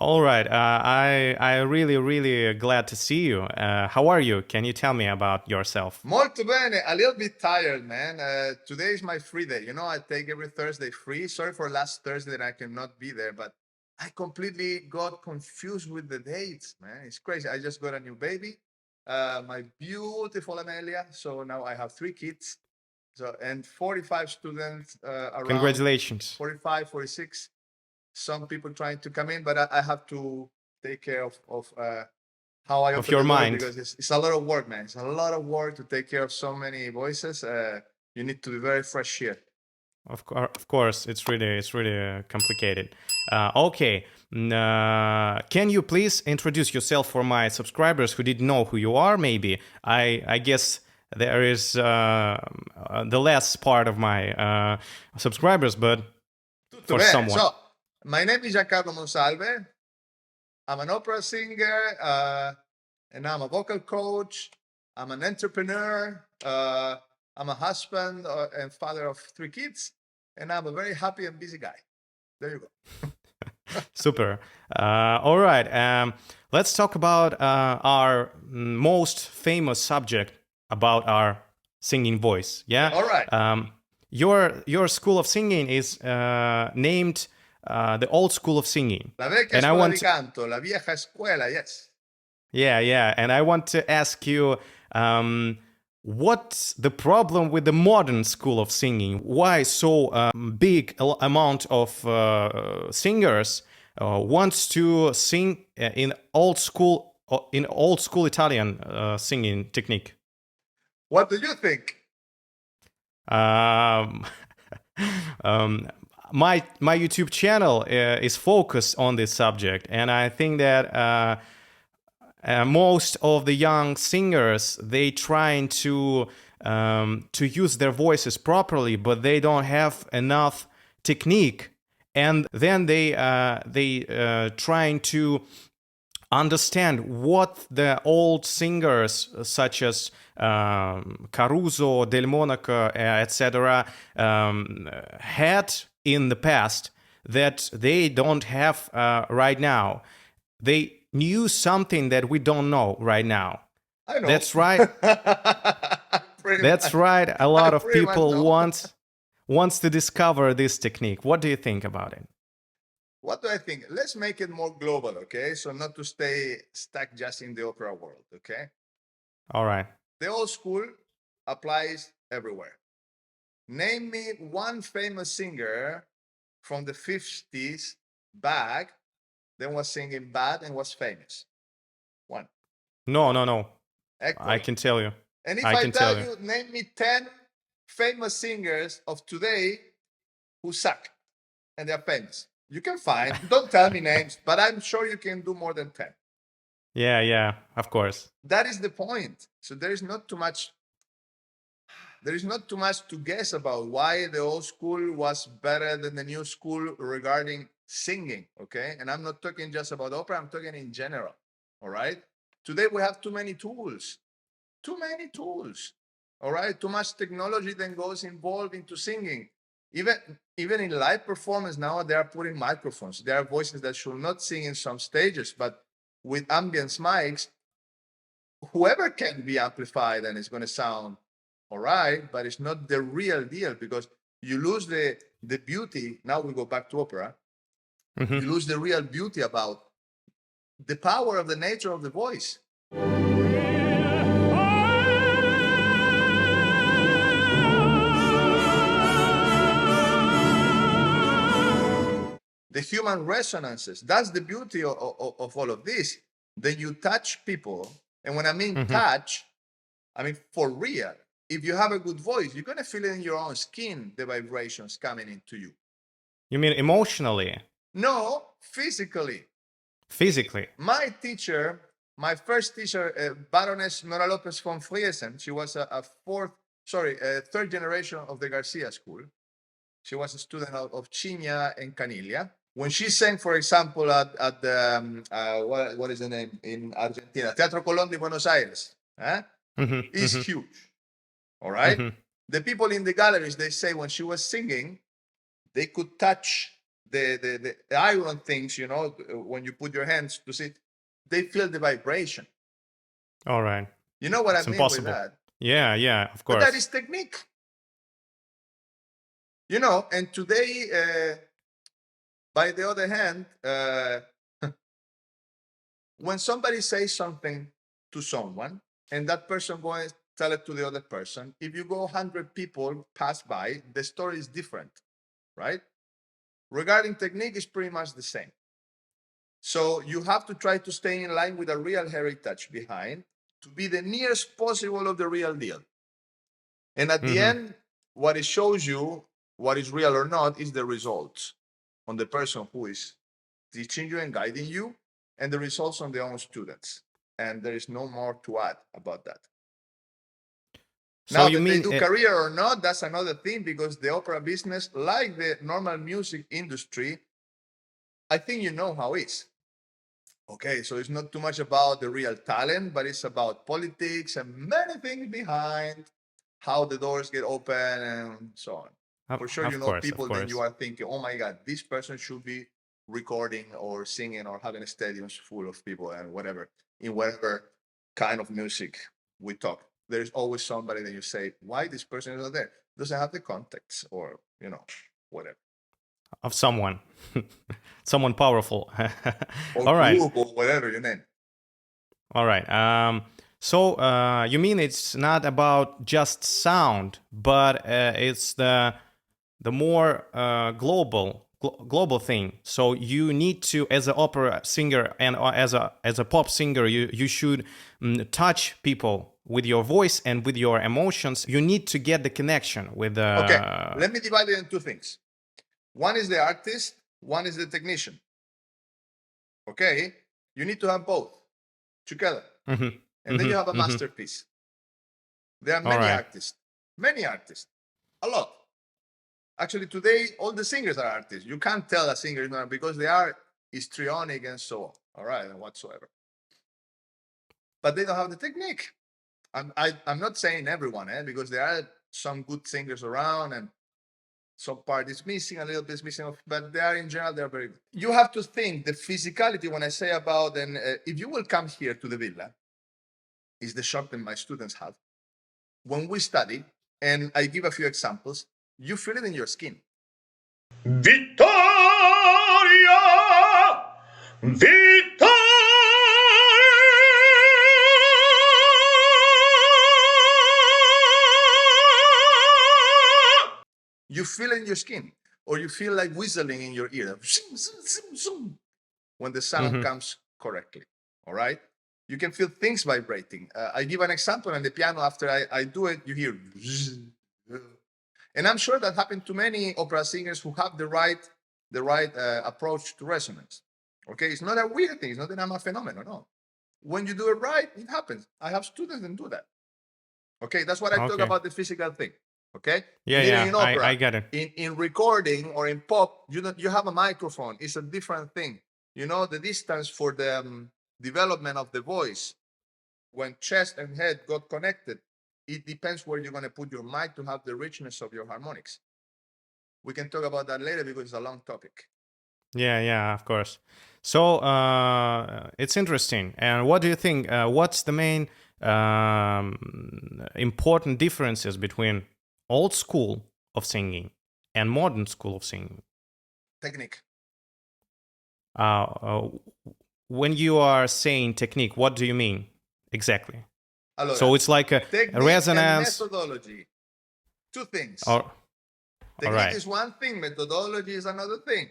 All right. I really glad to see you. How are you? Can you tell me about yourself? Molto bene, a little bit tired, man. Today is my free day. I take every Thursday free. Sorry for last Thursday that I cannot be there, but I completely got confused with the dates, man. It's crazy. I just got a new baby, my beautiful Amelia. So now I have three kids. So and 45 students around Congratulations. 45, 46. Some people trying to come in, but I have to take care of how I Of open your the door mind. because it's a lot of work, man. It's a lot of work to take care of so many voices. You need to be very fresh here. Of course, it's really complicated. Okay. Can you please introduce yourself for my subscribers who didn't know who you are? Maybe I guess there is the last part of my subscribers, but Tutto for bene. someone. So, my name is Giancarlo Monsalve. I'm an opera singer, and I'm a vocal coach. I'm an entrepreneur. I'm a husband and father of three kids, and I'm a very happy and busy guy. There you go. Super. All right. Let's talk about our most famous subject about our singing voice. Yeah. All right. Your school of singing is named the Old School of Singing, La vecchia and I scuola di want. canto, la vieja escuela, yes. Yeah, and I want to ask you. What's the problem with the modern school of singing? Why so big amount of singers wants to sing in old school Italian singing technique? What do you think? Um, my YouTube channel is focused on this subject, and I think that most of the young singers they trying to use their voices properly, but they don't have enough technique, and then they trying to understand what the old singers such as Caruso, Del Monaco, etc. Had in the past that they don't have right now. They knew something that we don't know right now. I know. That's right. Pretty That's much. right. A I lot of pretty much people know. wants to discover this technique. What do you think about it? What do I think? Let's make it more global, okay? So not to stay stuck just in the opera world, okay? All right. The old school applies everywhere. Name me one famous singer from the 50s back that was singing bad and was famous. One. No. I Ecco. can tell you. And if I I can tell tell you. you, name me 10 famous singers of today who suck and they're famous. You can find, don't tell me names, but I'm sure you can do more than 10. Yeah, of course. That is the point. So there is not too much to guess about why the old school was better than the new school regarding singing, okay? And I'm not talking just about opera, I'm talking in general, all right? Today we have too many tools, all right? Too much technology then goes involved into singing. Even in live performance now, they are putting microphones. There are voices that should not sing in some stages, but with ambience mics, whoever can be amplified and it's going to sound all right, but it's not the real deal because you lose the beauty. Now we go back to opera. Mhm. You lose the real beauty about the power of the nature of the voice. The human resonances. That's the beauty of all of this. That you touch people. And when I mean touch, I mean for real. If you have a good voice, you're going to feel it in your own skin, the vibrations coming into you. You mean emotionally, No, physically. physically? My teacher, my first teacher, Baroness Nora Lopez von Friesen, she was a third generation of the Garcia School. She was a student of China and Caniglia. When she sang, for example, at the, what is the name in Argentina? Teatro Colón de Buenos Aires, is huge, all right? The people in the galleries, they say when she was singing, they could touch the iron things, when you put your hands to see, they feel the vibration. All right. You know what It's I mean with impossible. that? Yeah, of But that course. is technique. And today, by the other hand, when somebody says something to someone and that person go and tell it to the other person, if you go 100 people pass by, the story is different, right? Regarding technique, is pretty much the same. So you have to try to stay in line with a real heritage behind to be the nearest possible of the real deal. And at the end, what it shows you, what is real or not, is the results on the person who is teaching you and guiding you, and the results on their own students. And there is no more to add about that. So Now, you that they mean do career or not, that's another thing, because the opera business, like the normal music industry, I think you know how it is. Okay, so it's not too much about the real talent, but it's about politics and many things behind how the doors get open and so on. For sure, of course, people, then you are thinking, oh my God, this person should be recording or singing or having stadiums full of people and whatever, in whatever kind of music we talk. There's always somebody that you say, why this person is not there? Doesn't have the context or, whatever. Of someone, someone powerful. Or All right. group or whatever you name. All right. So you mean it's not about just sound, but it's the more global thing. So you need to, as an opera singer and as a pop singer, you should touch people with your voice and with your emotions. You need to get the connection with the. Okay, let me divide it in two things. One is the artist, one is the technician. Okay, you need to have both together, and then you have a masterpiece. There are many artists, a lot. Actually, today all the singers are artists. You can't tell a singer is not, because they are histrionic and so on. All right, and whatsoever. But they don't have the technique. I'm not saying everyone, because there are some good singers around, and some part is missing, a little bit is missing, but they are in general, they're very good. You have to think the physicality when I say about, and if you will come here to the villa, is the shop that my students have. When we study, and I give a few examples, you feel it in your skin. Vittoria! Vittoria! You feel it in your skin, or you feel like whistling in your ear when the sound comes correctly. All right? You can feel things vibrating. I give an example on the piano. After I do it, you hear. And I'm sure that happened to many opera singers who have the right approach to resonance. Okay, it's not a weird thing. It's not that I'm a phenomenon. No, when you do it right, it happens. I have students that do that. Okay, that's what I talk about, the physical thing. Okay. Yeah. In opera, I get it. In recording or in pop, you have a microphone. It's a different thing. The distance for the development of the voice, when chest and head got connected, it depends where you're going to put your mic to have the richness of your harmonics. We can talk about that later because it's a long topic. Yeah, of course. So it's interesting. And what do you think? What's the main important differences between old school of singing and modern school of singing? Technique. When you are saying technique, what do you mean exactly? Allora, so it's like a resonance. And methodology. Two things. Technique is one thing, methodology is another thing.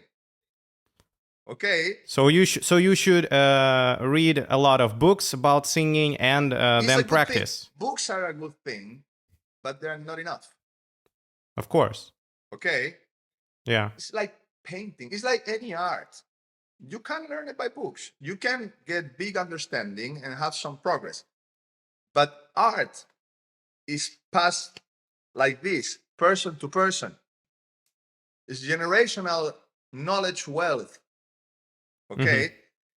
Okay. So you should read a lot of books about singing and then practice. Books are a good thing, but they're not enough. Of course. Okay. Yeah. It's like painting. It's like any art. You can't learn it by books. You can get big understanding and have some progress. But art is passed like this, person to person. It's generational knowledge wealth. Okay,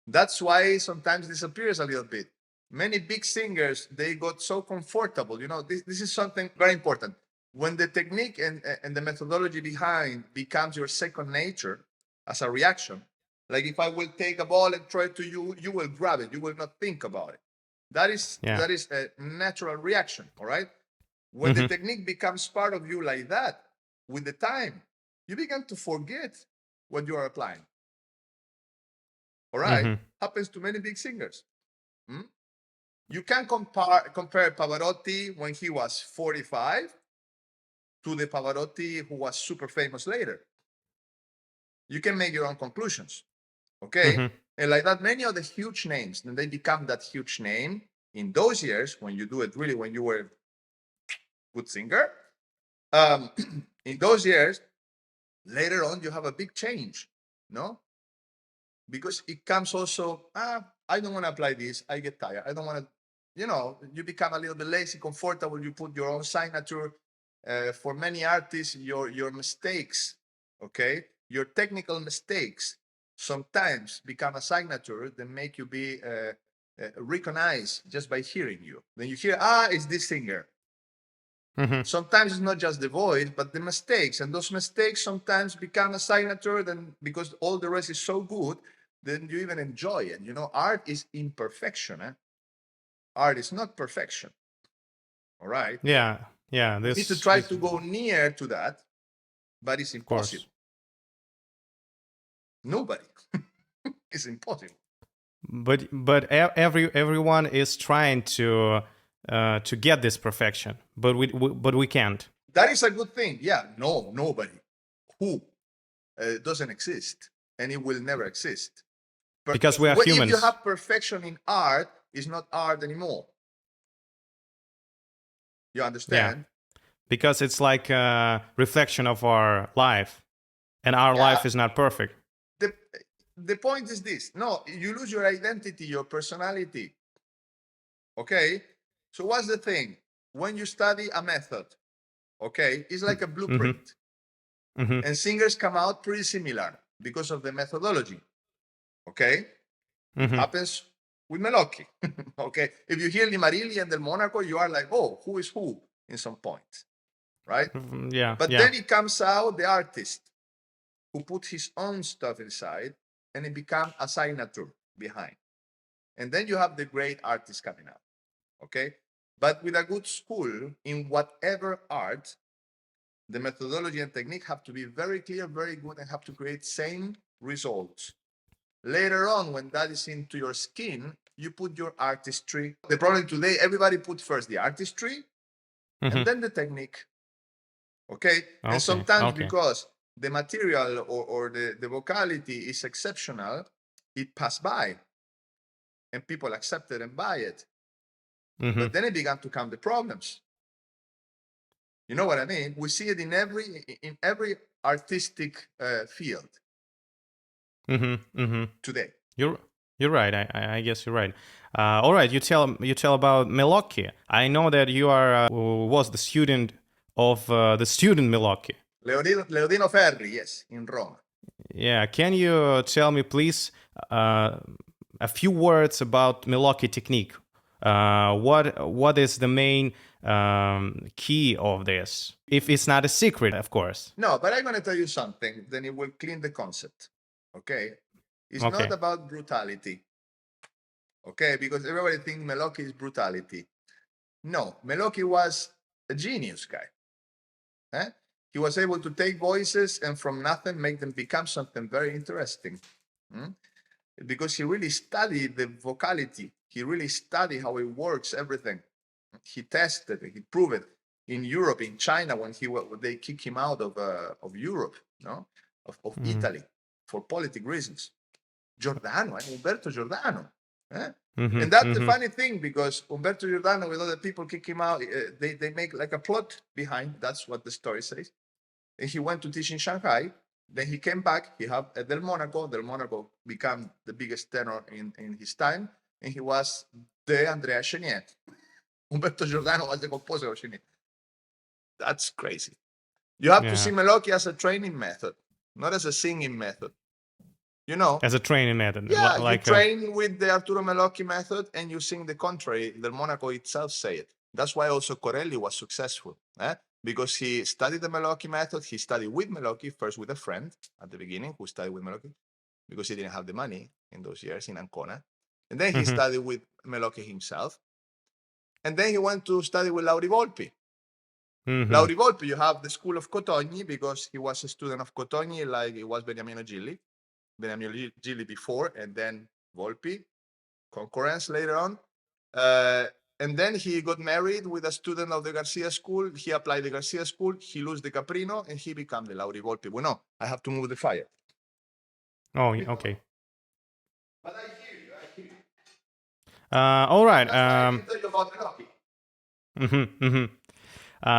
that's why sometimes disappears a little bit. Many big singers, they got so comfortable. This is something very important. When the technique and the methodology behind becomes your second nature, as a reaction. Like if I will take a ball and throw it to you, you will grab it. You will not think about it. That is a natural reaction. All right. When the technique becomes part of you like that, with the time, you begin to forget what you are applying. All right. Happens to many big singers. You can compare Pavarotti when he was 45 to the Pavarotti who was super famous later. You can make your own conclusions. Okay. And like that, many of the huge names, then they become that huge name in those years when you do it really when you were a good singer. In those years, later on, you have a big change, no? Because it comes also, I don't want to apply this. I get tired. I don't want to, you become a little bit lazy, comfortable. You put your own signature. For many artists, your mistakes, okay, your technical mistakes sometimes become a signature that make you be recognized just by hearing you. Then you hear, it's this singer. Sometimes it's not just the voice, but the mistakes. And those mistakes sometimes become a signature, then because all the rest is so good, then you even enjoy it. Art is imperfection. Art is not perfection. All right? Yeah. You need to try to go near to that, but it's impossible. Nobody. It's impossible. But everyone is trying to get this perfection, but we can't. That is a good thing. Yeah. No, nobody. Who doesn't exist, and it will never exist. Because we are humans. If you have perfection in art, it's not art anymore. You understand? Yeah. Because it's like a reflection of our life, and our life is not perfect. The point is this. No, you lose your identity, your personality. Okay? So what's the thing? When you study a method, okay, it's like a blueprint. And singers come out pretty similar because of the methodology. Okay? It happens with Melocchi. Okay? If you hear Limarilli and Del Monaco, you are like, oh, who is who in some point. Right? Yeah. But then it comes out the artist who put his own stuff inside, and it becomes a signature behind. And then you have the great artists coming out. Okay? But with a good school, in whatever art, the methodology and technique have to be very clear, very good, and have to create same results. Later on, when that is into your skin, you put your artistry. The problem today, everybody put first the artistry and then the technique. Okay? And sometimes because the material or the vocality is exceptional, it passed by and people accept it and buy it. But then it began to come the problems. You know what I mean? We see it in every artistic field today. You're right. I guess you're right. All right. You tell about Melocchi. I know that you was the student of the student Melocchi. Leodino Ferri, yes, in Rome. Yeah. Can you tell me, please, a few words about Melocchi technique? What is the main key of this? If it's not a secret, of course. No, but I'm going to tell you something. Then it will clean the concept. Okay? It's not about brutality. Okay? Because everybody thinks Melocchi is brutality. No, Melocchi was a genius guy. He was able to take voices and from nothing make them become something very interesting. Because he really studied the vocality. He really studied how it works, everything. He tested it, he proved it. In Europe, in China, when they kicked him out of Europe, of Italy, for political reasons. Giordano, Umberto Giordano. And that's the funny thing, because Umberto Giordano, with other people kick him out, they make like a plot behind. That's what the story says. And he went to teach in Shanghai. Then he came back. He had Del Monaco. Del Monaco became the biggest tenor in his time. And he was the Andrea Chenier. Umberto Giordano was the composer of Chenier. That's crazy. You have to see Melocchi as a training method, not as a singing method. As a training method. Yeah, you train with the Arturo Melocchi method and you sing the contrary. Del Monaco itself say it. That's why also Corelli was successful. because he studied the Melocchi method. He studied with Melocchi, first with a friend at the beginning who studied with Melocchi because he didn't have the money in those years in Ancona. And then he studied with Melocchi himself. And then he went to study with Lauri Volpi. Lauri Volpi, you have the school of Cotogni because he was a student of Cotogni, like it was Beniamino Gilli. Beniamino Gilli before, and then Volpi, concurrence later on. And then he got married with a student of the Garcia school. He applied the Garcia school. He lost the Caprino, and he became the Lauri Volpi. Well, no, I have to move the fire. Oh, okay. But I hear you. I hear you. All right. That's why I can tell you about Melocchi.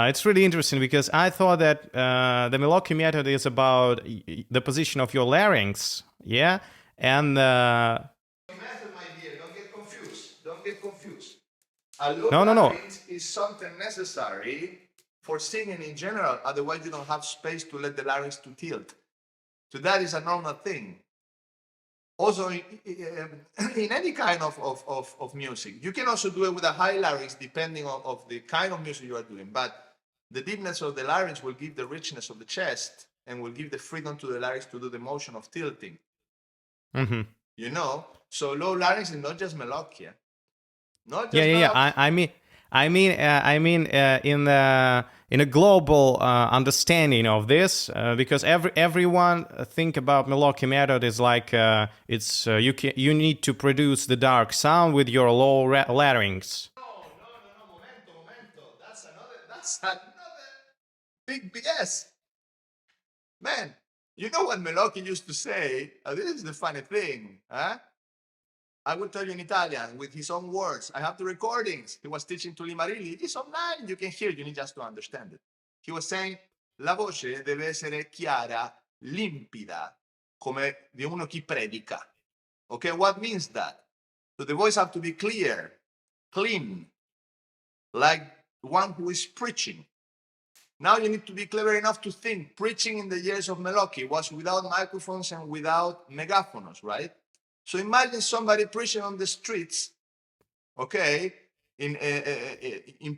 It's really interesting because I thought that the Melocchi method is about the position of your larynx, yeah, and Method, my dear, don't get confused. Don't get confused. A low No. larynx is something necessary for singing in general. Otherwise, you don't have space to let the larynx to tilt. So that is a normal thing. Also, in any kind of music, you can also do it with a high larynx, depending on the kind of music you are doing. But the deepness of the larynx will give the richness of the chest and will give the freedom to the larynx to do the motion of tilting. You know, so low larynx is not just Melocchi. Not just Melocchi. I mean, in a global understanding of this, because everyone think about Melocchi method is like it's you need to produce the dark sound with your low larynx. No, momento. That's another big BS. Man, you know what Melocchi used to say? This is the funny thing, huh? I will tell you in Italian with his own words. I have the recordings. He was teaching to Limarilli. It's online. You can hear it. You need just to understand it. He was saying, la voce deve essere chiara, limpida, come di uno chi predica. Okay, what means that? So the voice have to be clear, clean, like one who is preaching. Now you need to be clever enough to think. Preaching in the years of Melocchi was without microphones and without megaphones, right? So imagine somebody preaching on the streets, okay, in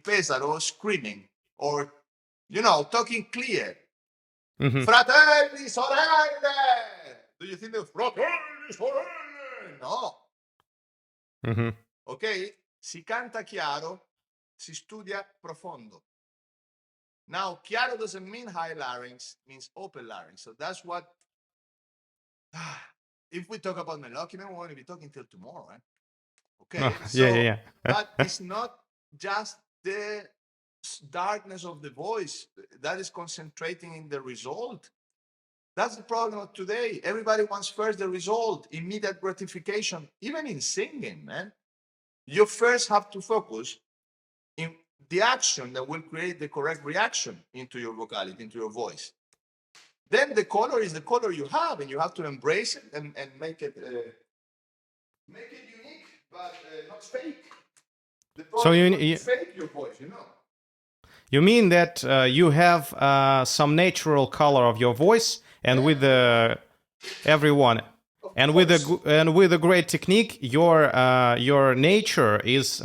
Pesaro, screaming, or, you know, talking clear. Fratelli, sorelle! Do you think they're fratelli, sorelle? No. Ok? Si canta chiaro, si studia profondo. Now, chiaro doesn't mean high larynx, means open larynx. So that's what... If we talk about Melocchi, we're going to be talking till tomorrow, eh? Okay, yeah. But it's not just the darkness of the voice that is concentrating in the result. That's the problem of today. Everybody wants first the result, immediate gratification, even in singing, man. You first have to focus in the action that will create the correct reaction into your vocality, into your voice. Then the color is the color you have, and you have to embrace it and make it unique, but not fake. The problem is fake your voice, you know. You mean that you have some natural color of your voice, and with everyone, and with a great technique, your nature is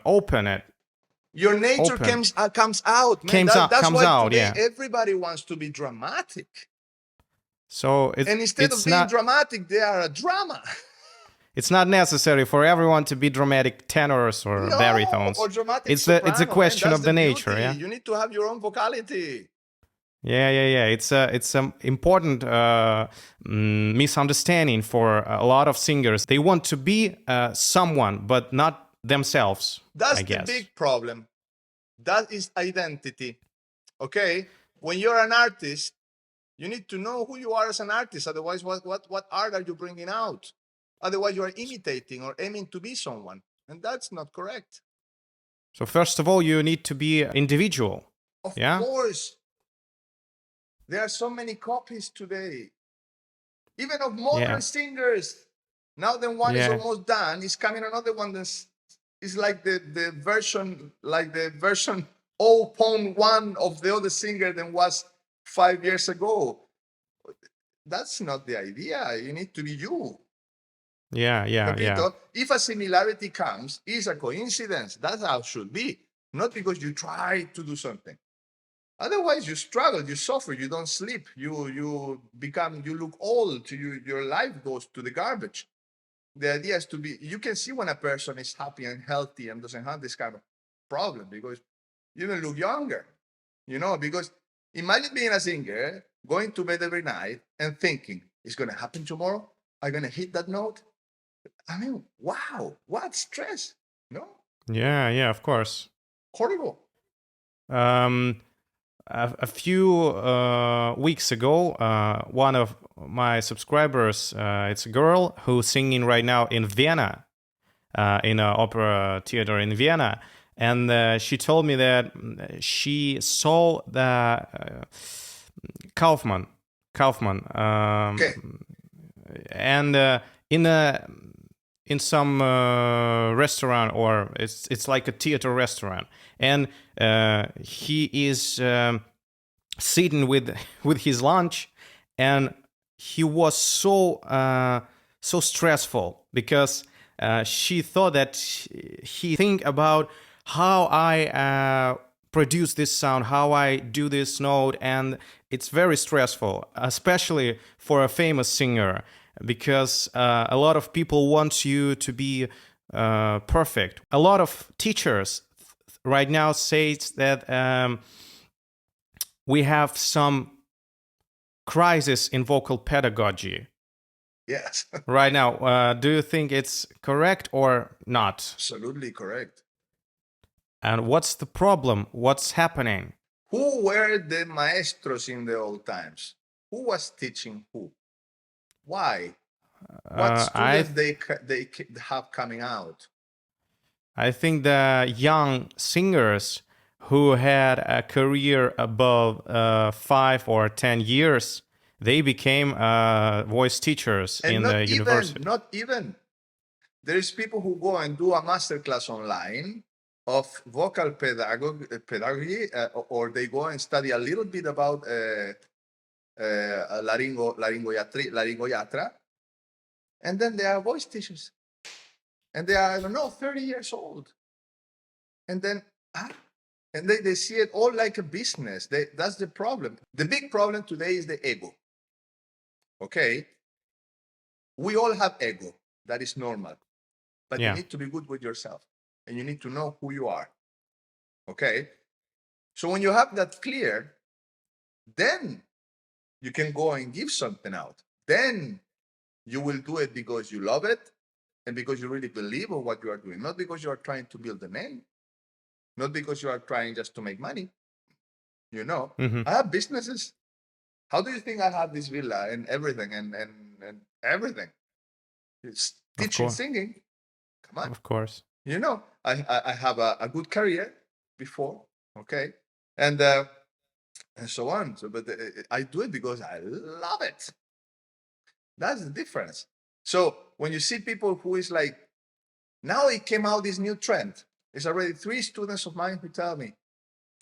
open. Your nature comes out, man. That's why today everybody wants to be dramatic. So and instead of being dramatic, they are a drama. It's not necessary for everyone to be dramatic tenors or baritones. Or dramatic it's a question of the nature. Yeah, you need to have your own vocality. Yeah. It's an important misunderstanding for a lot of singers. They want to be someone, but not themselves. That's I guess the big problem. That is identity. Okay, when you're an artist, you need to know who you are as an artist. Otherwise, what art are you bringing out? Otherwise, you are imitating or aiming to be someone, and that's not correct. So first of all, you need to be individual. Of course. There are so many copies today, even of modern singers. Now that one is almost done, is coming another one that's is like the version 0.1 of the other singer than was 5 years ago. That's not the idea. You need to be you. Yeah. If a similarity comes, it's a coincidence. That's how it should be. not because you try to do something. Otherwise, you struggle, you suffer, you don't sleep, you look old, your life goes to the garbage. The idea is to be, you can see when a person is happy and healthy and doesn't have this kind of problem because you even look younger, because imagine being a singer, going to bed every night and thinking, it's going to happen tomorrow? I'm going to hit that note? I mean, wow, what stress, no? Yeah, of course. Horrible. A few weeks ago, one of my subscribers, it's a girl who's singing right now in Vienna, in an opera theater in Vienna. And she told me that she saw the Kaufman, Okay. and in some restaurant, or it's like a theater restaurant, and he is sitting with his lunch, and he was so stressful because she thought that he think about how I produce this sound, how I do this note, and it's very stressful, especially for a famous singer, because a lot of people want you to be perfect. A lot of teachers right now say that we have some crisis in vocal pedagogy. Yes. Right now, do you think it's correct or not? Absolutely correct. And what's the problem? What's happening? Who were the maestros in the old times? Who was teaching who? Why? What students they have coming out? I think the young singers who had a career above 5 or 10 years, they became voice teachers And in the university. Not even. There is people who go and do a masterclass online of vocal pedagogy, or they go and study a little bit about laryngoiatra, and then they are voice teachers, and they are, I don't know, 30 years old, and then and they see it all like a business. That's the problem. The big problem today is the ego. Okay, we all have ego. That is normal, but you need to be good with yourself, and you need to know who you are. Okay, so when you have that clear, then you can go and give something out. Then you will do it because you love it and because you really believe in what you are doing, not because you are trying to build a name, not because you are trying just to make money. I have businesses. How do you think I have this villa and everything and everything? It's teaching, singing. Come on. Of course. I have a good career before, okay, and so on. So, but I do it because I love it. That's the difference. So when you see people who is like, now it came out this new trend. There's already 3 students of mine who tell me,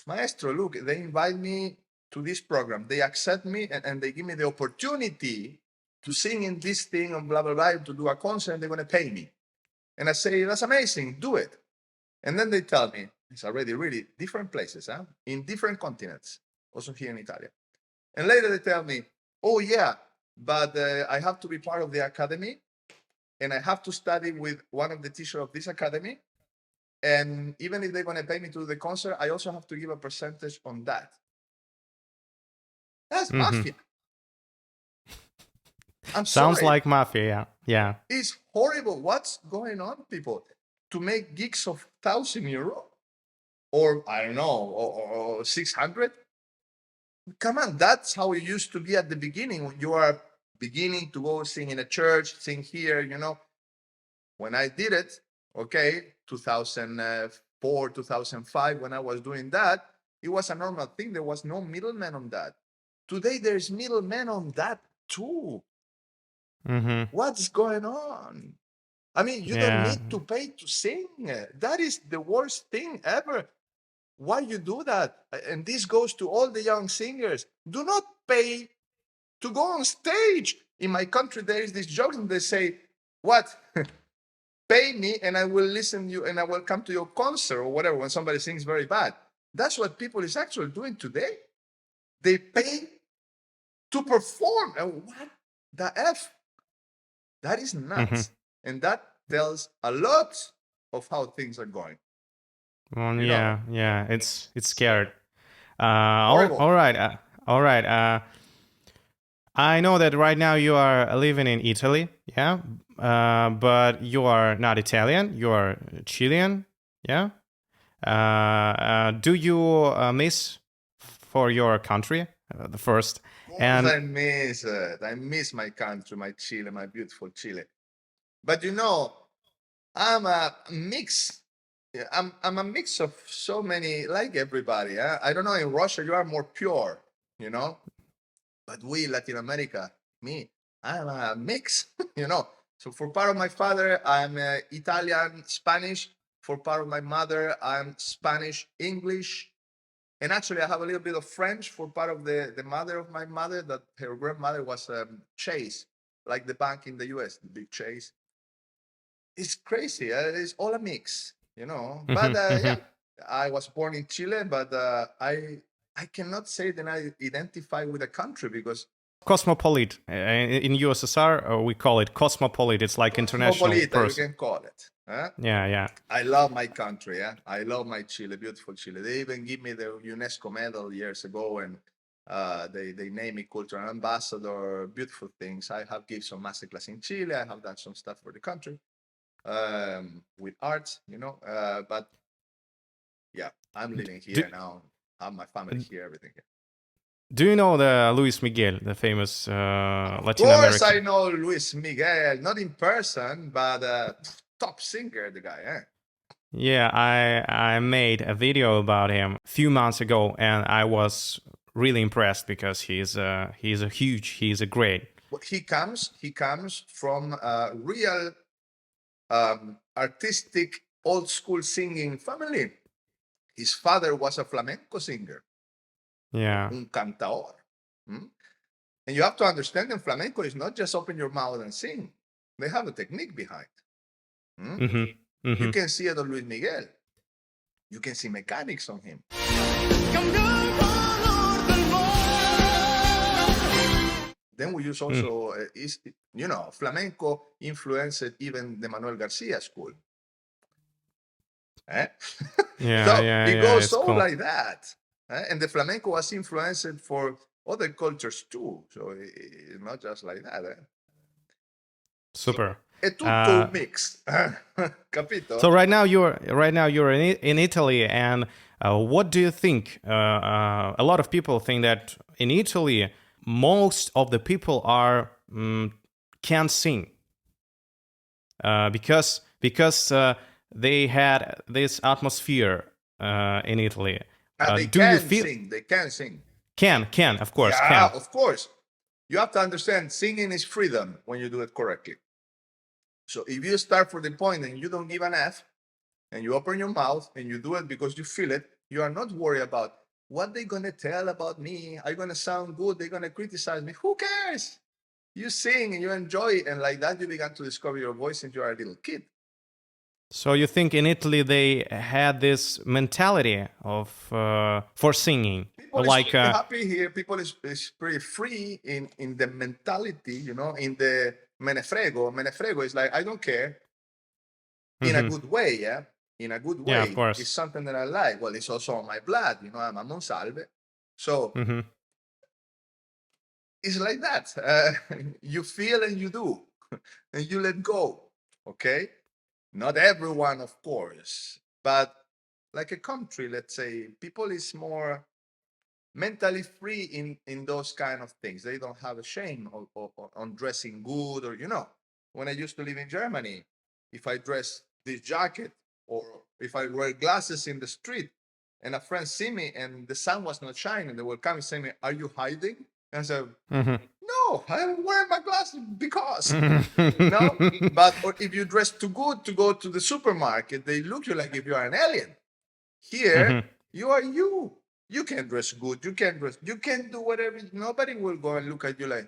Maestro, look, they invite me to this program. They accept me and they give me the opportunity to sing in this thing and blah, blah, blah, to do a concert, and they're going to pay me. And I say, that's amazing, do it. And then they tell me, it's already really different places, in different continents, also here in Italy. And later they tell me, oh yeah, but I have to be part of the academy, and I have to study with one of the teachers of this academy. And even if they're going to pay me to do the concert, I also have to give a percentage on that. That's mafia. Sounds like mafia, yeah. It's horrible. What's going on, people? To make gigs of €1,000 or I don't know, or 600? Come on, that's how it used to be at the beginning when you are beginning to go sing in a church, sing here, When I did it, okay, 2004, 2005, when I was doing that, it was a normal thing. There was no middleman on that. Today, there's middlemen on that too. What's going on? I mean, you don't need to pay to sing. That is the worst thing ever. Why you do that? And this goes to all the young singers. Do not pay to go on stage. In my country, there is this joke, and they say, what? pay me and I will listen to you and I will come to your concert or whatever when somebody sings very bad. That's what people is actually doing today. They pay to perform. And what the F? That is nuts. And that tells a lot of how things are going. Well, You know? yeah, it's scared. Horrible. All right, all right. I know that right now you are living in Italy, yeah, but you are not Italian. You are Chilean, yeah. Do you miss for your country the first? Of course And I miss it. I miss my country, my Chile, my beautiful Chile. But you know, I'm a mix. Yeah, I'm a mix of so many, like everybody. I don't know. In Russia, you are more pure, you know. But we, Latin America, me, I'm a mix, you know. So for part of my father, I'm Italian, Spanish. For part of my mother, I'm Spanish, English, and actually I have a little bit of French for part of the mother of my mother. That her grandmother was Chase, like the bank in the U.S., the big Chase. It's crazy. It's all a mix, you know. But yeah, I was born in Chile, but I cannot say that I identify with a country because cosmopolite in USSR, we call it cosmopolite. It's like international cosmopolita, you person. can call it. Yeah. I love my country. Yeah, I love my Chile, beautiful Chile. They even give me the UNESCO medal years ago, and they named me cultural ambassador. Beautiful things. I have given some masterclass in Chile. I have done some stuff for the country with art, you know. But yeah, I'm living here now. I have my family here, everything here. Do you know the Luis Miguel, the famous Of Latin course, I American? know Luis Miguel, not in person, but top singer, the guy. Eh? Yeah, I made a video about him a few months ago, and I was really impressed because he's a great. Well, he comes from a real artistic, old school singing family. His father was a flamenco singer, Yeah. un cantador. Mm? And you have to understand that flamenco is not just open your mouth and sing. They have a technique behind. Mm? You can see it on Luis Miguel. You can see mechanics on him. Then we use also, you know, flamenco influenced even the Manuel Garcia school. Eh? Yeah, So yeah, it yeah. goes It's so cool. like that. And the flamenco was influenced for other cultures too. So it's not just like that. Super. È tutto un mix. Capito? So right now you're in Italy, and what do you think? A lot of people think that in Italy, most of the people are can't sing because they had this atmosphere in Italy. They Do can you feel sing. They can sing. can of course Yeah, can. of course. You have to understand singing is freedom when you do it correctly. So if you start from the point and you don't give an F and you open your mouth and you do it because you feel it, you are not worried about what they're going to tell about me. Are you going to sound good? They're going to criticize me. Who cares? You sing and you enjoy it. And like that, you began to discover your voice since you are a little kid. So you think in Italy they had this mentality of for singing, People is like pretty happy here. People is pretty free in the mentality, you know, in the me ne frego. Me ne frego is like, I don't care in a good way, yeah? In a good way. Yeah, of course. It's something that I like. Well, it's also on my blood, you know, I'm a Monsalve. So it's like that. You feel and you do, and you let go, okay? Not everyone, of course, but like a country, let's say, people is more mentally free in those kind of things. They don't have a shame on dressing good, or you know, when I used to live in Germany, if I dress this jacket or if I wear glasses in the street and a friend see me and the sun was not shining, they will come and say me, "Are you hiding?" And I said, "No, I'm wearing my glasses because." No, but or if you dress too good to go to the supermarket, they look you like if you are an alien. Here, you are you. You can dress good. You can do whatever. Nobody will go and look at you like,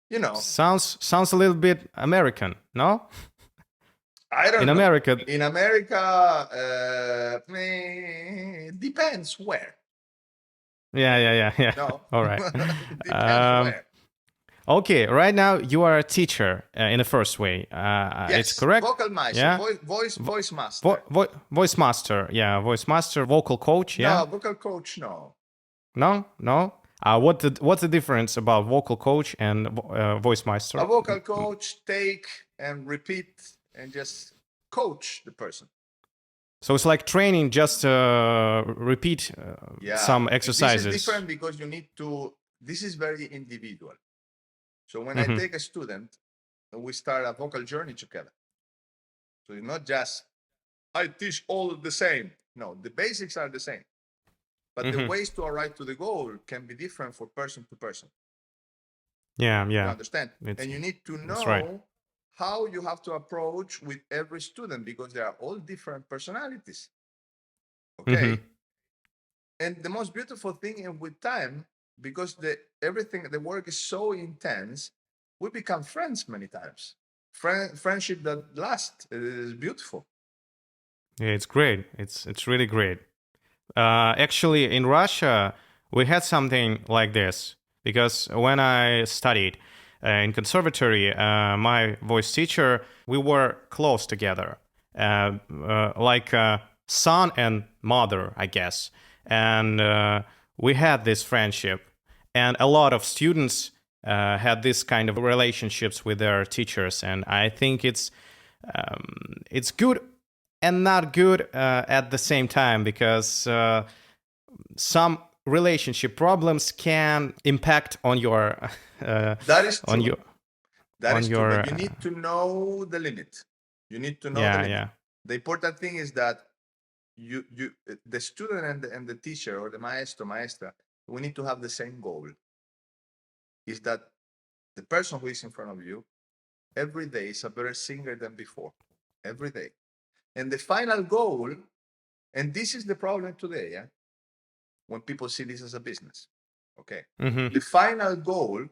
you know. sounds a little bit American, no? I don't In know. America, In America, depends where. yeah. No, All right. depends where. Okay, right now you are a teacher in the first way. It's Yes, correct? vocal maestro, Yeah. voice master. Voice master. Yeah, voice master, vocal coach. Yeah. No, vocal coach, no. No. What's the difference about vocal coach and voice master? A vocal coach take and repeat and just coach the person. So it's like training, just repeat some And exercises. this is different because you need to. This is very individual. So when I Mhm. take a student, we start a vocal journey together. So it's not just I teach all the same. No, the basics are the same, but the Mhm. ways to arrive to the goal can be different for person to person. Yeah. You understand? It's And you need to that's right. know how you have to approach with every student because they are all different personalities. Okay. Mhm. And the most beautiful thing is with time, because the work is so intense, we become friends many times. Friendship that lasts is beautiful. Yeah, it's great. It's really great. Actually, in Russia, we had something like this because when I studied in conservatory, my voice teacher, we were close together, like son and mother, I guess. And we had this friendship, and a lot of students had this kind of relationships with their teachers, and I think it's good and not good at the same time because some relationship problems can impact on your That is on true. your That on is true. your But you need to know the limit. You need to know the yeah limit. yeah The important thing is that the student and the teacher or the maestro maestra, we need to have the same goal. Is that the person who is in front of you every day is a better singer than before, every day. And the final goal, and this is the problem today, yeah, when people see this as a business. Okay. hmm The final goal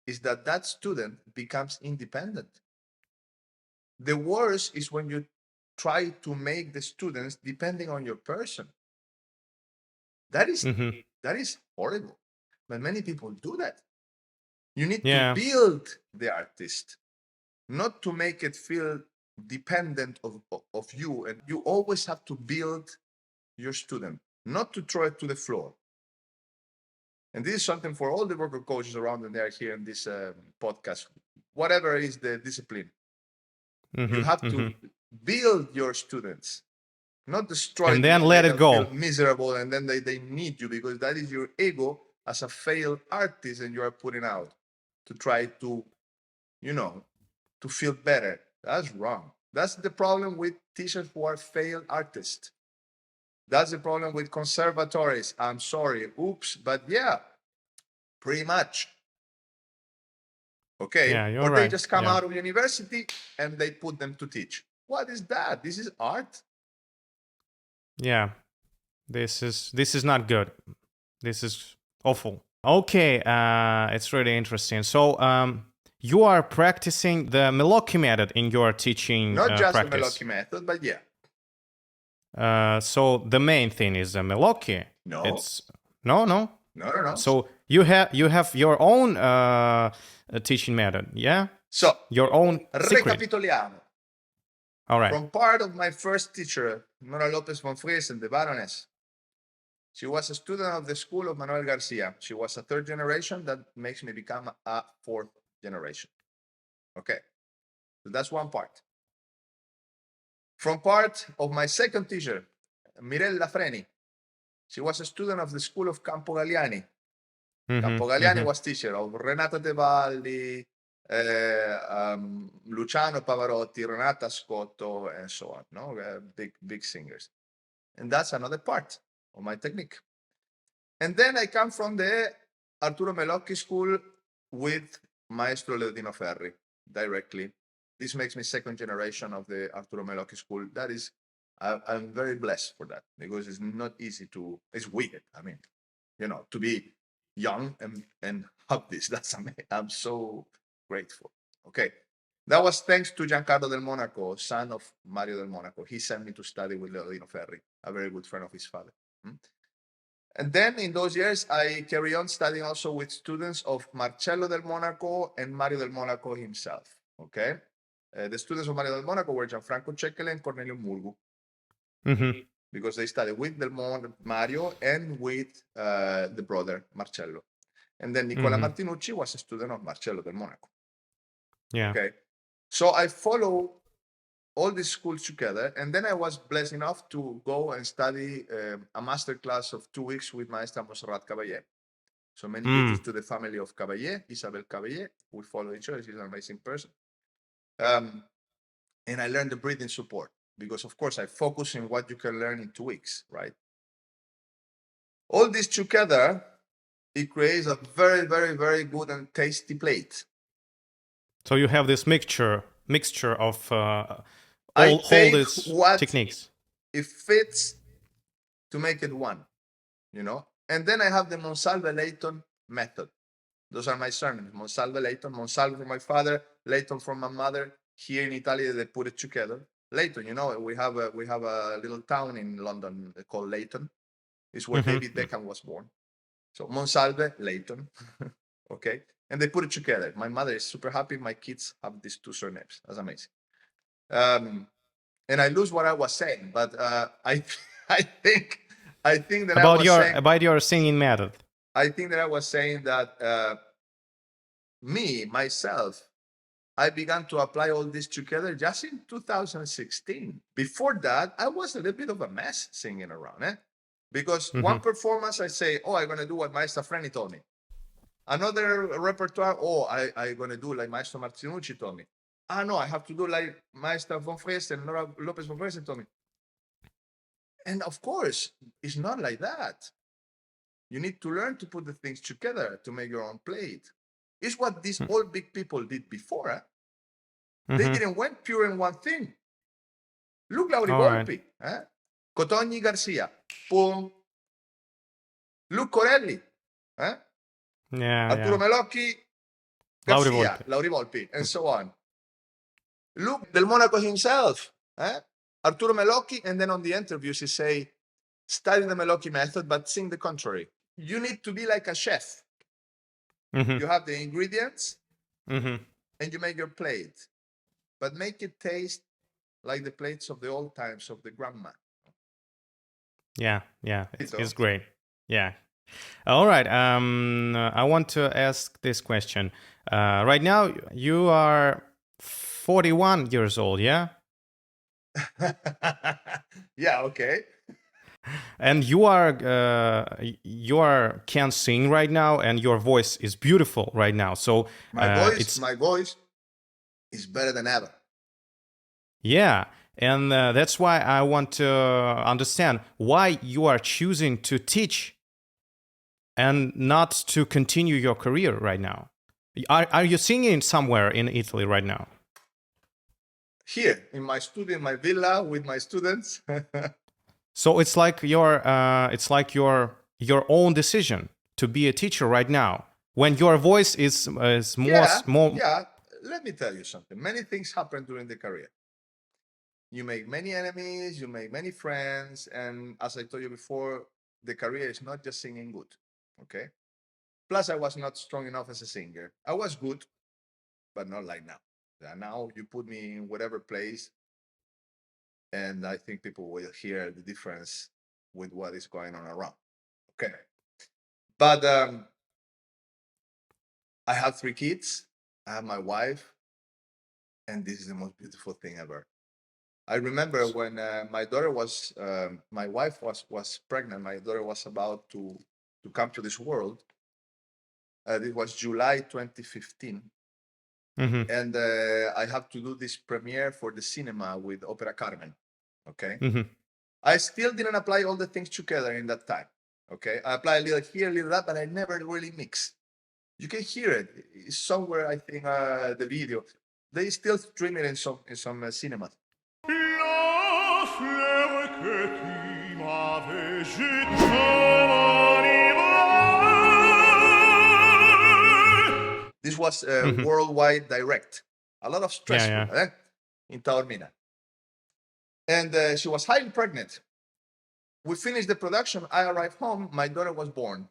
is that that student becomes independent. The worst is when you try to make the students depending on your person. That is hmm that is horrible. But many people do that. You need to yeah build the artist, not to make it feel dependent of you. And you always have to build your student, not to throw it to the floor. And this is something for all the vocal coaches around and they are here in this podcast, whatever is the discipline. You have hmm to build your students, not destroy and them then and let make it them feel go. miserable and then they need you because that is your ego as a failed artist and you are putting out to try to, you know, to feel better. That's wrong. That's the problem with teachers who are failed artists. That's the problem with conservatories. I'm sorry. Oops. But yeah, pretty much. Okay. Yeah, you're Or they right. just come Yeah, out of university and they put them to teach. What is that? This is art. yeah. This is not good. This is awful. Okay, it's really interesting. So, you are practicing the Melocchi method in your teaching Not just the practice. Melocchi method, but yeah. So the main thing is the Melocchi. No, It's no. no. So you have your own teaching method, yeah? So, Your own secret. recapitoliamo. All right. From part of my first teacher, Nora Lopez von Friesen, the Baroness, she was a student of the school of Manuel Garcia. She was a third generation that makes me become a fourth generation. Okay, so that's one part. From part of my second teacher, Mirella Freni, she was a student of the school of Campo Galliani. Campo Galliani was teacher of Renata Tebaldi, Luciano Pavarotti, Renata Scotto, and so on. No, big singers. And that's another part of my technique. And then I come from the Arturo Melocchi school with Maestro Leodino Ferri directly. This makes me second generation of the Arturo Melocchi school. That is, I'm very blessed for that because it's not easy to, it's weird. I mean, to be young and have this. That's amazing. I'm so grateful. Okay. That was thanks to Giancarlo del Monaco, son of Mario del Monaco. He sent me to study with Leodino Ferri, a very good friend of his father. And then in those years, I carry on studying also with students of Marcello del Monaco and Mario del Monaco himself. Okay, the students of Mario del Monaco were Gianfranco Ceccele and Cornelio Murgu, because they studied with Mario and with the brother Marcello. And then Nicola Martinucci was a student of Marcello del Monaco. Yeah. Okay, so I follow all these schools together, and then I was blessed enough to go and study a master class of 2 weeks with Maestra Montserrat Caballé. So many greetings to the family of Caballé, Isabel Caballé. We follow each other. She's an amazing person. And I learned the breathing support because, of course, I focus on what you can learn in 2 weeks, right? All this together, it creates a very, very, very good and tasty plate. So you have this mixture of all these techniques. It fits to make it one, you know. And then I have the Monsalve Leighton method. Those are my sermons. Monsalve Leighton, Monsalve from my father, Leighton from my mother. Here in Italy, they put it together. Leighton, you know, we have a little town in London called Leighton. It's where David Beckham was born. So Monsalve, Leighton, okay. And they put it together. My mother is super happy. My kids have these 2 surnames. That's amazing. And I lose what I was saying, but I think that about your singing method. I think that I was saying that myself, I began to apply all this together just in 2016. Before that, I was a little bit of a mess singing around, because one performance I say, oh, I'm gonna do what Maestra Freni told me. Another repertoire, oh, I'm gonna do like Maestro Martinucci told me. No, I have to do like Maestra von Friesen, Nora Lopez von Friesen told me. And of course, it's not like that. You need to learn to put the things together to make your own plate. It's what these old big people did before. They didn't went pure in one thing. Look, Lauri Volpi, Cotogni Garcia, boom. Look, Corelli, Arturo Melocchi, Garcia, Lauri Volpi, and so on. Look, Del Monaco himself, Arturo Melocchi, and then on the interviews he say, study the Melocchi method, but sing the contrary. You need to be like a chef. You have the ingredients, and you make your plate, but make it taste like the plates of the old times of the grandma. Yeah, it's great. Yeah. All right. I want to ask this question. Right now, you are 41 years old, yeah? Yeah, okay. And you can sing right now, and your voice is beautiful right now. So my voice is better than ever. Yeah, and that's why I want to understand why you are choosing to teach and not to continue your career right now. Are you singing somewhere in Italy right now? Here in my studio, in my villa with my students. So it's like your own decision to be a teacher right now when your voice is more. Yeah, let me tell you something. Many things happen during the career. You make many enemies, you make many friends, and as I told you before, the career is not just singing good. Okay. Plus, I was not strong enough as a singer. I was good, but not like now. Now you put me in whatever place, and I think people will hear the difference with what is going on around. Okay. But I have 3 kids. I have my wife, and this is the most beautiful thing ever. I remember when my daughter was, my wife was pregnant. My daughter was about to come to this world. It was July 2015. And I have to do this premiere for the cinema with Opera Carmen. Okay. I still didn't apply all the things together in that time. Okay. I applied a little here, a little that, but I never really mixed. You can hear it. It's somewhere, I think, the video. They still stream it in some cinemas. This was worldwide direct. a lot of Yeah, stressful yeah. in Taormina. And she was highly pregnant. We finished the production. I arrived home. My daughter was born.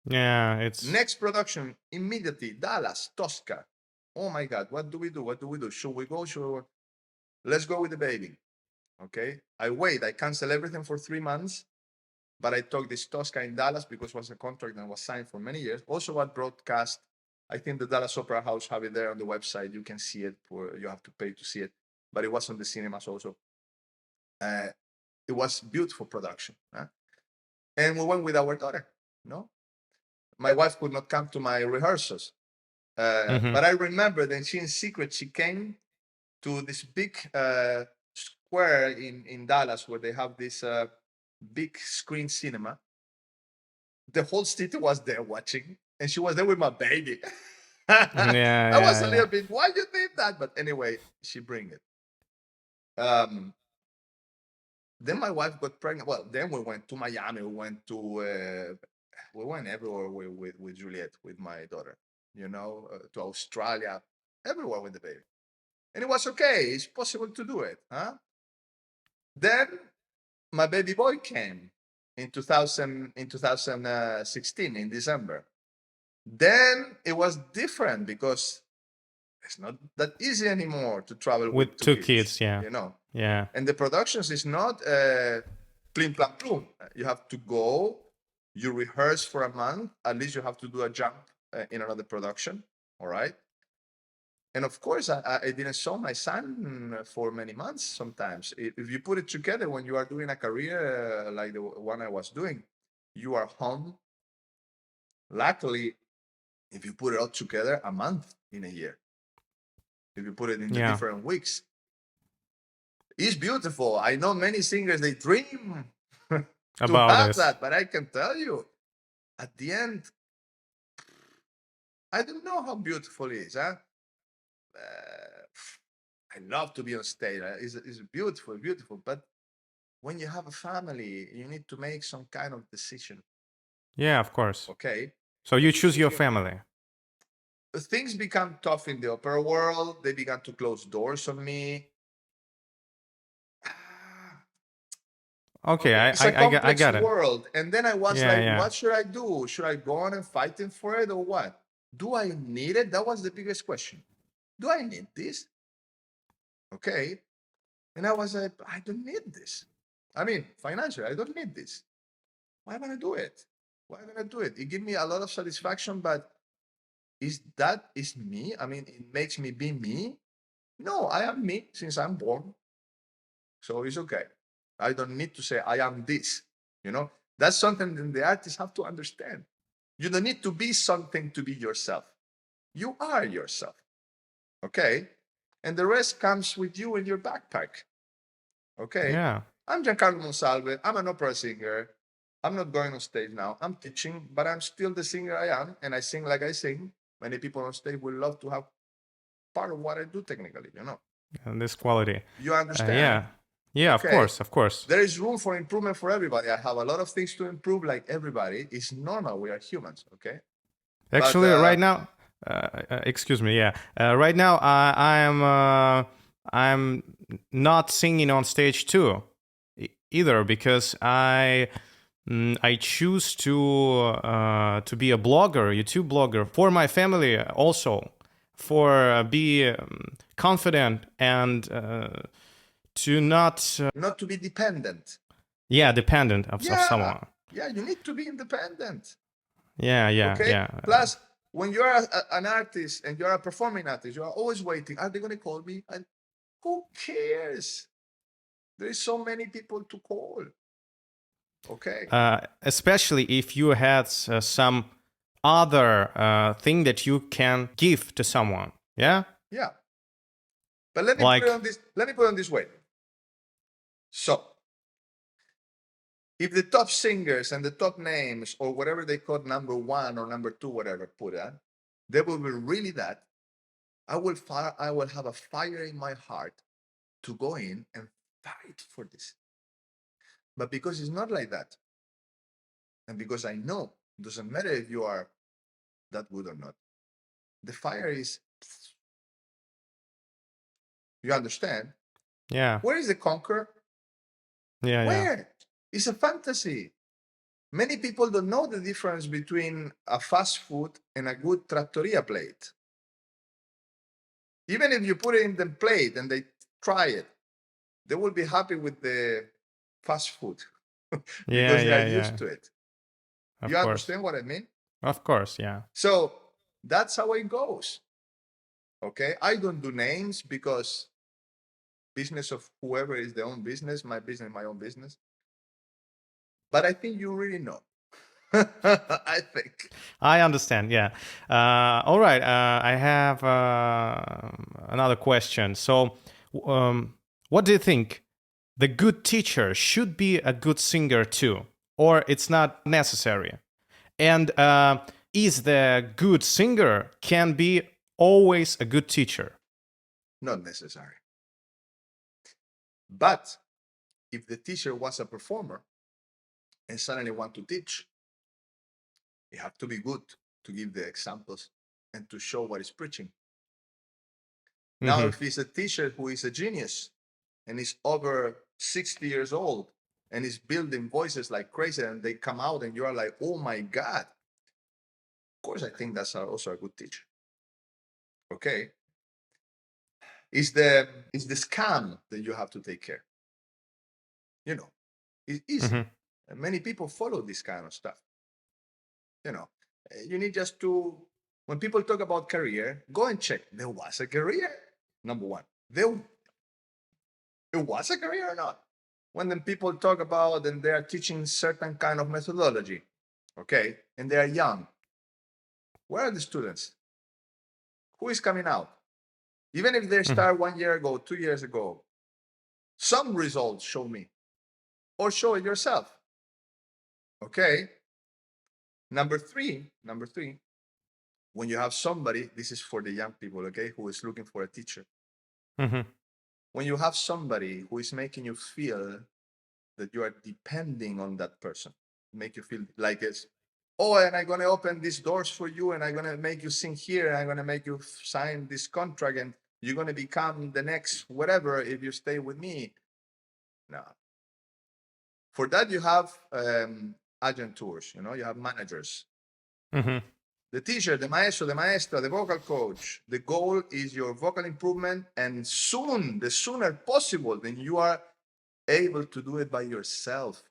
Yeah, it's Next production, immediately, Dallas, Tosca. Oh my God, what do we do? What do we do? Should we go? Let's go with the baby. Okay. I cancel everything for 3 months, but I took this Tosca in Dallas because it was a contract that was signed for many years. Also, what broadcast, I think the Dallas Opera House have it there on the website. You can see it, you have to pay to see it, but it was on the cinemas also. It was beautiful production. And we went with our daughter. No, my wife could not come to my rehearsals. But I remember that in secret, she came to this big square in Dallas where they have this big screen cinema. The whole city was there watching, and she was there with my baby. I was a little bit, why you did that? But anyway, she bring it. Then my wife got pregnant. Well, then we went to Miami. We went everywhere with Juliet, with my daughter, to Australia, everywhere with the baby. And it was okay. It's possible to do it. Then my baby boy came in 2016 in December. Then it was different because it's not that easy anymore to travel with two kids. Yeah. Yeah. And the productions is not plim plam plum. You have to go, you rehearse for a month, at least you have to do a jump in another production. All right. And of course, I didn't saw my son for many months sometimes. If you put it together, when you are doing a career like the one I was doing, you are home. Luckily, if you put it all together, a month in a year. If you put it in the different weeks. It's beautiful. I know many singers, they dream to about have this. that, but I can tell you, at the end, I don't know how beautiful it is. I love to be on stage. It's beautiful, beautiful. But when you have a family, you need to make some kind of decision. Yeah, of course. Okay. So you choose your family. Things become tough in the opera world. They began to close doors on me. Okay, It's a complex I got it. world. And then I was Yeah. what should I do? Should I go on and fighting for it or what? Do I need it? That was the biggest question. Do I need this? Okay. And I was like, I don't need this. I mean, financially, I don't need this. Why am I gonna do it? Why am I gonna do it? It gives me a lot of satisfaction, but is me? I mean, it makes me be me? No, I am me since I'm born. So it's okay. I don't need to say I am this. That's something that the artists have to understand. You don't need to be something to be yourself. You are yourself. Okay? And the rest comes with you in your backpack. Okay? Yeah. I'm Giancarlo Monsalve. I'm an opera singer. I'm not going on stage now. I'm teaching, but I'm still the singer I am, and I sing like I sing. Many people on stage would love to have part of what I do technically, And this quality. You understand? Yeah, Okay. of course. There is room for improvement for everybody. I have a lot of things to improve, like everybody. It's normal. We are humans, okay? Actually, right now, excuse me. Yeah, right now I'm not singing on stage too, either, because I choose to be a blogger, YouTube blogger for my family also, for be confident and to not to be dependent. Yeah, dependent of someone. Yeah, you need to be independent. Yeah. Okay? Yeah. Plus, when you're an artist and you're a performing artist, you are always waiting. Are they going to call me? And who cares? There is so many people to call. Okay. Especially if you had some other thing that you can give to someone. Yeah. Yeah. But let me put it on this. Let me put it on this way. So, if the top singers and the top names or whatever they call number one or number two, whatever, put it, they will be really that. I will have a fire in my heart to go in and fight for this. But because it's not like that, and because I know it doesn't matter if you are that good or not, the fire is You understand? Yeah. Where is the conqueror? Yeah. Where? It's a fantasy. Many people don't know the difference between a fast food and a good trattoria plate. Even if you put it in the plate and they try it, they will be happy with the fast food Yeah. because they are Yeah. used Yeah. to it. Of You course. understand what I mean? Of course. Yeah. So that's how it goes. Okay. I don't do names because business of whoever is their own business, my own business. But I think you really know. I think. I understand. Yeah. All right. I have another question. So, what do you think? The good teacher should be a good singer too, or it's not necessary? And is the good singer can be always a good teacher? Not necessary. But if the teacher was a performer and suddenly want to teach, you have to be good to give the examples and to show what is preaching. Now, Mm-hmm. if he's a teacher who is a genius and is over 60 years old and is building voices like crazy and they come out and you are like, oh my God. Of course, I think that's also a good teacher. Okay. It's the scam that you have to take care. You know, it's easy. Mm-hmm. And many people follow this kind of stuff. You know, you need just to, when people talk about career, go and check. There was a career. Number one, it was a career or not? When then people talk about and they are teaching certain kind of methodology, okay, and they are young, where are the students? Who is coming out? Even if they start 1 year ago, 2 years ago, some results show me, or show it yourself. Okay. Number three, when you have somebody, this is for the young people, okay, who is looking for a teacher. Mm-hmm. When you have somebody who is making you feel that you are depending on that person, make you feel like it's, oh, and I'm going to open these doors for you and I'm going to make you sing here and I'm going to make you sign this contract and you're going to become the next whatever if you stay with me. No. For that, you have agent tours, you know, you have managers. Mm-hmm. The teacher, the maestro, the maestra, the vocal coach. The goal is your vocal improvement, and soon, the sooner possible, then you are able to do it by yourself.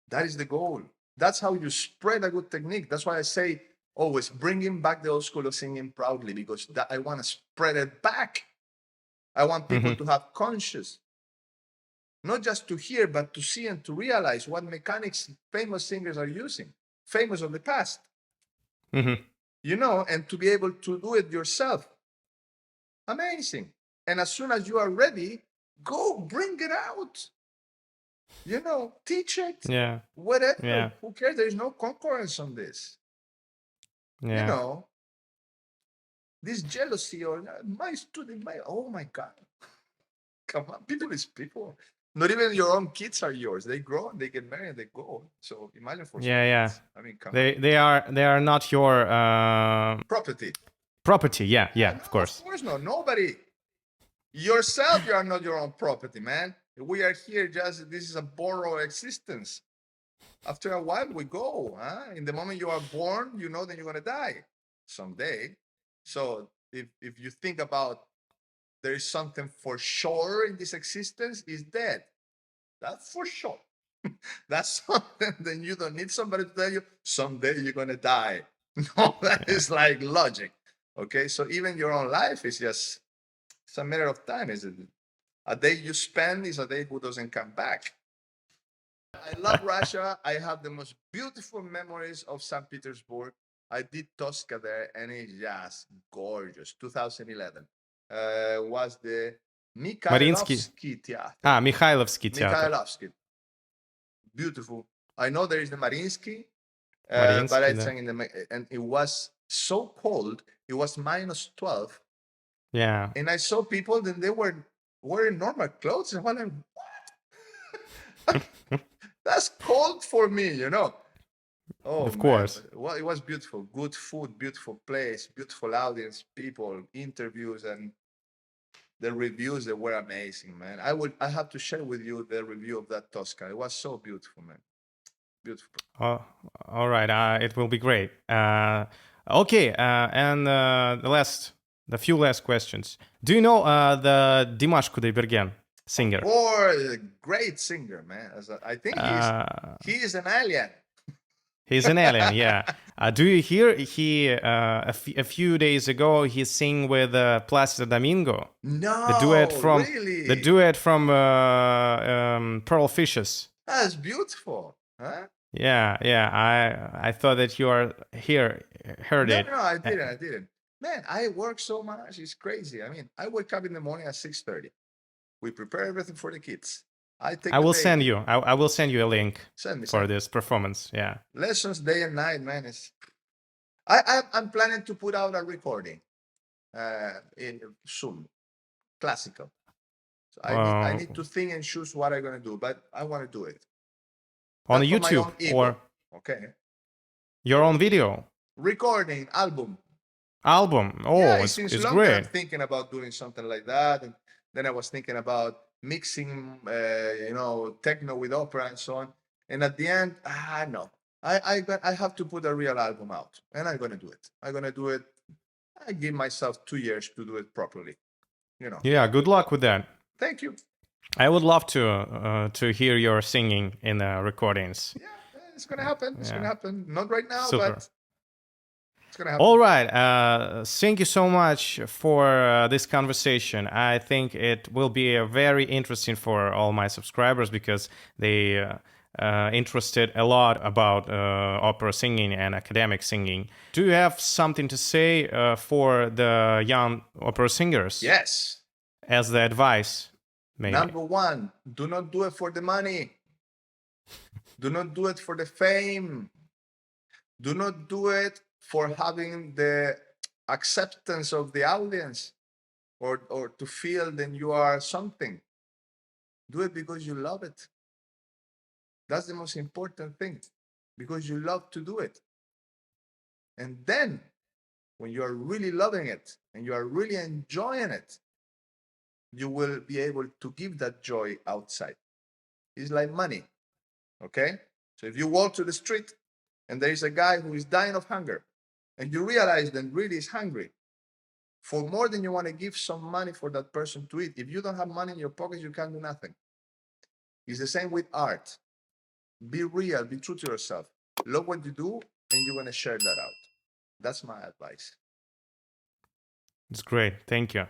That is the goal. That's how you spread a good technique. That's why I say always bringing back the old school of singing proudly, because that, I want to spread it back. I want people Mm-hmm. to have conscious, not just to hear, but to see and to realize what mechanics famous singers are using, famous of the past. Mm-hmm. You know, and to be able to do it yourself. Amazing. And as soon as you are ready, go bring it out. You know, teach it. Yeah. Whatever. Yeah. Who cares? There is no concurrence on this. You Yeah. know, this jealousy or my student, oh my God. Come on, people is people. Not even your own kids are yours. They grow and they get married and they go. So imagine for Yeah. Yeah. students. I mean, come on. They are not your Property. property. Yeah. Yeah. No, Of course. of course not. Nobody. Yourself, you are not your own property, man. We are here just, this is a borrowed existence. After a while, we go. Huh? In the moment you are born, you know that you're going to die someday. So if you think about there is something for sure in this existence, is dead. That's for sure. That's something that you don't need somebody to tell you someday you're going to die. No, that is like logic. Okay, so even your own life is just, it's a matter of time, isn't it? A day you spend is a day who doesn't come back. I love Russia. I have the most beautiful memories of St. Petersburg. I did Tosca there, and it's just gorgeous. 2011 was the Mariinsky. Mikhailovsky Theater. Mikhailovsky Theater. Mikhailovsky, beautiful. I know there is the Mariinsky, but I Mariinsky, да. sang in the, and it was so cold. It was -12, Yeah. and I saw people that they were wearing normal clothes, and I'm like, that's cold for me, you know. Oh, Of man. course. Well, it was beautiful. Good food, beautiful place, beautiful audience, people, interviews, and the reviews, they were amazing, man. I have to share with you the review of that Tosca. It was so beautiful, man. Beautiful. All right. It will be great. Okay. And the few last questions. Do you know the Dimash Kudaibergen singer? Or a great singer, man. I think he is an alien. He's an alien, yeah. Do you hear he a few days ago he sang with Placido Domingo? No, The duet from Pearl Fishes. That's beautiful, huh? Yeah. I thought that you heard it. No, I didn't. Man, I work so much. It's crazy. I mean, I wake up in the morning at 6:30. We prepare everything for the kids. I will send you. I will send you a link for this performance. Yeah. Lessons day and night, man. I'm planning to put out a recording in soon, classical. So I need to think and choose what I'm gonna do, but I want to do it on YouTube or your own video recording album. Oh, yeah, it's long great. I'm thinking about doing something like that, and then I was thinking about mixing, techno with opera and so on. And at the end, no, I have to put a real album out, and I'm gonna do it. I give myself 2 years to do it properly. Yeah, good luck with that. Thank you. I would love to hear your singing in the recordings. Yeah, it's gonna happen. It's gonna happen. Not right now, Super. but it's gonna happen. All right. Thank you so much for this conversation. I think it will be very interesting for all my subscribers because they interested a lot about opera singing and academic singing. Do you have something to say for the young opera singers? Yes. As the advice, maybe. Number one, do not do it for the money. Do not do it for the fame. Do not do it for having the acceptance of the audience or to feel that you are something. Do it because you love it. That's the most important thing, because you love to do it. And then when you are really loving it and you are really enjoying it, you will be able to give that joy outside. It's like money, okay? So if you walk to the street and there is a guy who is dying of hunger, and you realize that really is hungry, for more than you want to give some money for that person to eat, if you don't have money in your pocket, you can't do nothing. It's the same with art. Be real, be true to yourself. Love what you do, and you're going to share that out. That's my advice. It's great. Thank you.